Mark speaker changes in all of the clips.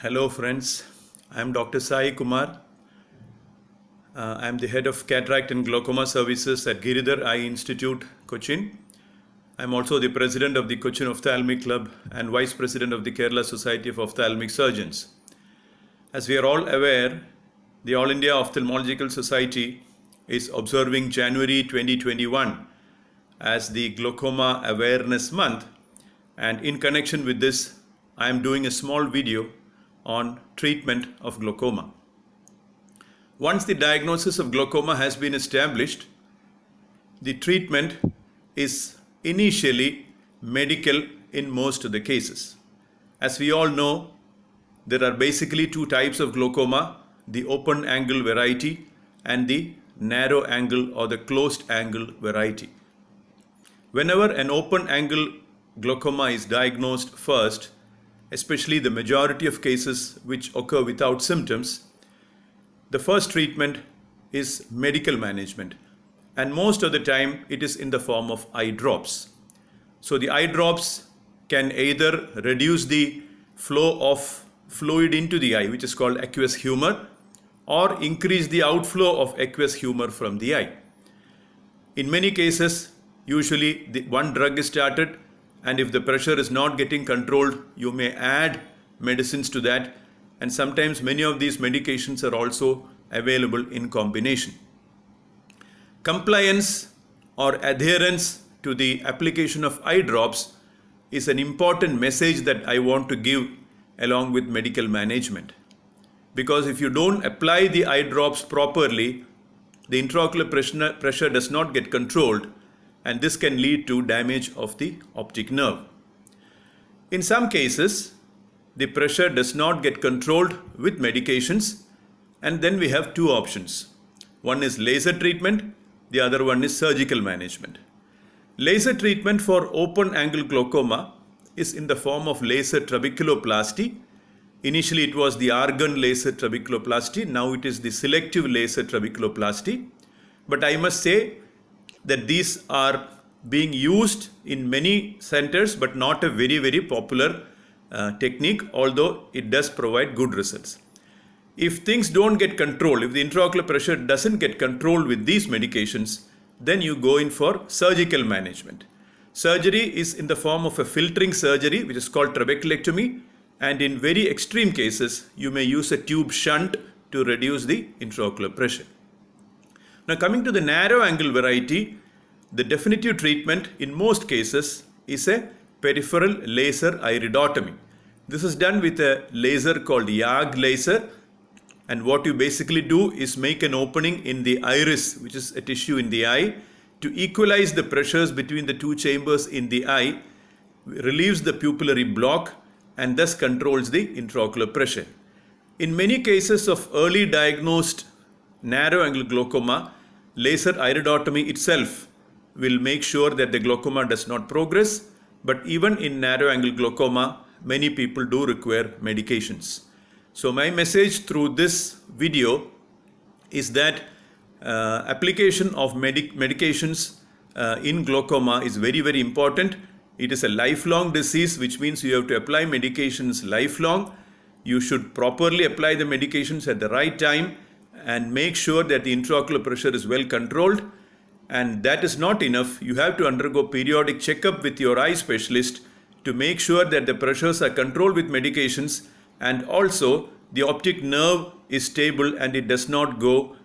Speaker 1: Hello friends, I am Dr. Sai Kumar. I am the head of Cataract and Glaucoma Services at Giridhar Eye Institute, Cochin. I am also the president of the Cochin Ophthalmic Club and vice president of the Kerala Society of Ophthalmic Surgeons. As we are all aware, the All India Ophthalmological Society is observing January 2021 as the Glaucoma Awareness Month, and in connection with this, I am doing a small video on treatment of glaucoma. Once the diagnosis of glaucoma has been established, the treatment is initially medical in most of the cases. As we all know, there are basically two types of glaucoma, the open angle variety and the narrow angle or the closed angle variety. Whenever an open angle glaucoma is diagnosed first, especially the majority of cases which occur without symptoms, the first treatment is medical management, and most of the time it is in the form of eye drops. So the eye drops can either reduce the flow of fluid into the eye, which is called aqueous humor, or increase the outflow of aqueous humor from the eye. In many cases, usually one drug is started, and if the pressure is not getting controlled, you may add medicines to that, and sometimes many of these medications are also available in combination. Compliance or adherence to the application of eye drops is an important message that I want to give along with medical management. Because if you don't apply the eye drops properly, the intraocular pressure does not get controlled, and this can lead to damage of the optic nerve. In some cases, the pressure does not get controlled with medications, and then we have two options. One is laser treatment, the other one is surgical management. Laser treatment for open angle glaucoma is in the form of laser trabeculoplasty. Initially it was the argon laser trabeculoplasty, now it is the selective laser trabeculoplasty. But I must say that these are being used in many centers, but not a very popular technique, although it does provide good results. If things don't get controlled, if the intraocular pressure doesn't get controlled with these medications, then you go in for surgical management. Surgery is in the form of a filtering surgery, which is called trabeculectomy, and in very extreme cases, you may use a tube shunt to reduce the intraocular pressure. Now coming to the narrow angle variety, the definitive treatment in most cases is a peripheral laser iridotomy. This is done with a laser called YAG laser, and what you basically do is make an opening in the iris, which is a tissue in the eye, to equalize the pressures between the two chambers in the eye, relieves the pupillary block, and thus controls the intraocular pressure. In many cases of early diagnosed narrow angle glaucoma, laser iridotomy itself will make sure that the glaucoma does not progress, but even in narrow angle glaucoma, many people do require medications. So my message through this video is that application of medications in glaucoma is very important. It is a lifelong disease, which means you have to apply medications lifelong. You should properly apply the medications at the right time and make sure that the intraocular pressure is well controlled. And that is not enough. You have to undergo periodic checkup with your eye specialist to make sure that the pressures are controlled with medications, and also the optic nerve is stable and it does not go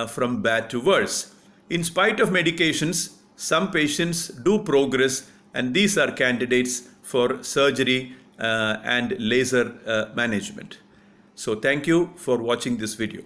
Speaker 1: from bad to worse. In spite of medications, some patients do progress, and these are candidates for surgery and laser management. So thank you for watching this video.